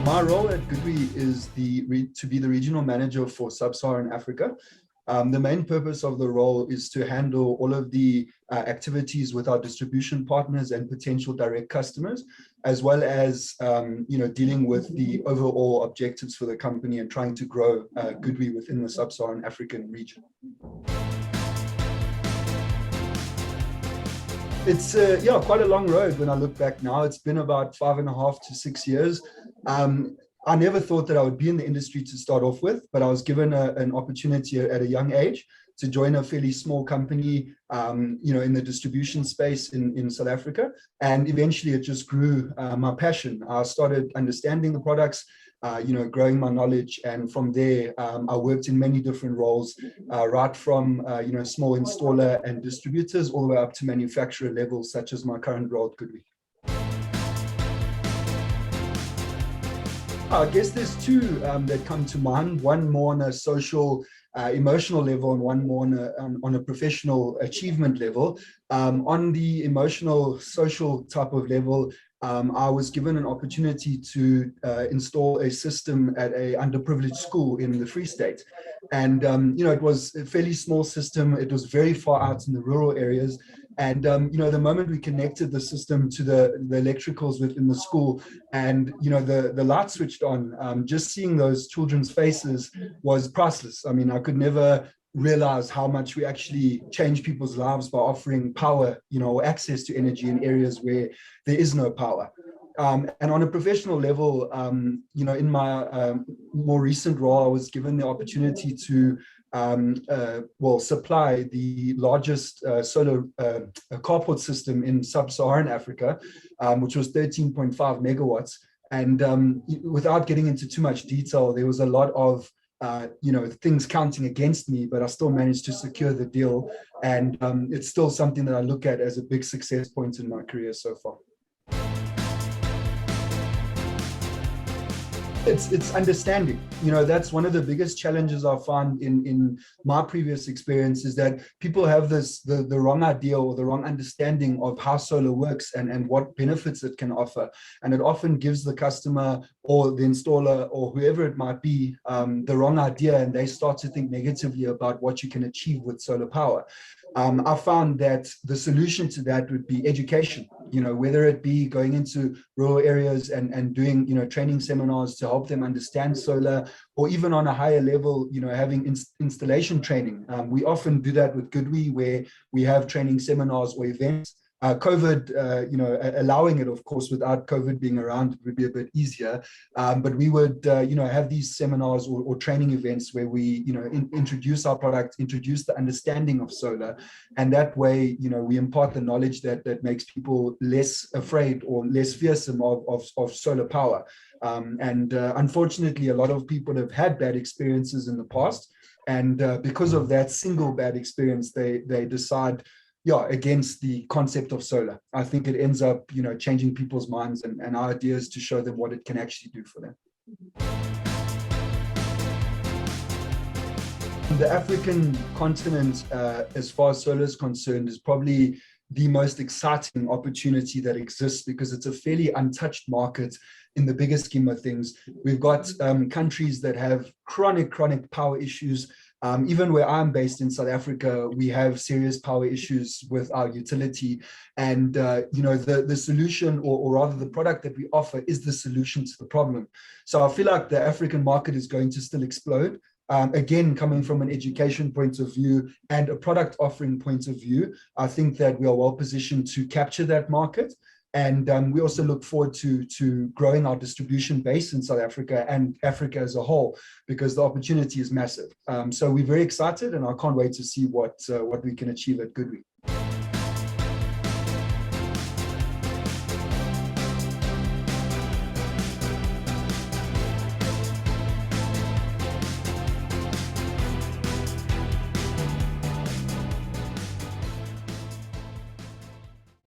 My role at GoodWe is to be the regional manager for Sub-Saharan Africa. The main purpose of the role is to handle all of the activities with our distribution partners and potential direct customers, as well as dealing with the overall objectives for the company and trying to grow GoodWe within the Sub-Saharan African region. It's quite a long road when I look back now. It's been about 5.5 to 6 years. I never thought that I would be in the industry to start off with, but I was given an opportunity at a young age to join a fairly small company, in the distribution space in South Africa. And eventually it just grew my passion. I started understanding the products, growing my knowledge. And from there, I worked in many different roles, right from, small installer and distributors all the way up to manufacturer levels, such as my current role at GoodWe. I guess there's two that come to mind, one more on a social, emotional level and one more on a professional achievement level. On the emotional, social type of level, I was given an opportunity to install a system at a underprivileged school in the Free State. And, it was a fairly small system. It was very far out in the rural areas. And, the moment we connected the system to the electricals within the school and, the light switched on, just seeing those children's faces was priceless. I mean, I could never realize how much we actually change people's lives by offering power, or access to energy in areas where there is no power. And on a professional level, in my more recent role, I was given the opportunity to supply the largest solar carport system in Sub-Saharan Africa, which was 13.5 megawatts. And without getting into too much detail, there was a lot of things counting against me, but I still managed to secure the deal. And it's still something that I look at as a big success point in my career so far. It's understanding. That's one of the biggest challenges I found in my previous experience, is that people have the wrong idea or the wrong understanding of how solar works and what benefits it can offer. And it often gives the customer or the installer or whoever it might be the wrong idea, and they start to think negatively about what you can achieve with solar power. I found that the solution to that would be education, whether it be going into rural areas and doing, training seminars to help them understand solar, or even on a higher level, having installation training. We often do that with GoodWe, where we have training seminars or events. COVID, allowing it, of course, without COVID being around, it would be a bit easier. But we would, have these seminars or training events where we, introduce our product, introduce the understanding of solar. And that way, we impart the knowledge that makes people less afraid or less fearsome of solar power. Unfortunately, a lot of people have had bad experiences in the past. And because of that single bad experience, they decide against the concept of solar. I think it ends up, changing people's minds and ideas to show them what it can actually do for them. The African continent, as far as solar is concerned, is probably the most exciting opportunity that exists, because it's a fairly untouched market in the bigger scheme of things. We've got countries that have chronic power issues. Even where I'm based in South Africa, we have serious power issues with our utility. And, the solution, or rather the product that we offer, is the solution to the problem. So I feel like the African market is going to still explode. Again, coming from an education point of view and a product offering point of view, I think that we are well positioned to capture that market. And we also look forward to growing our distribution base in South Africa and Africa as a whole, because the opportunity is massive. So we're very excited, and I can't wait to see what we can achieve at GoodWe.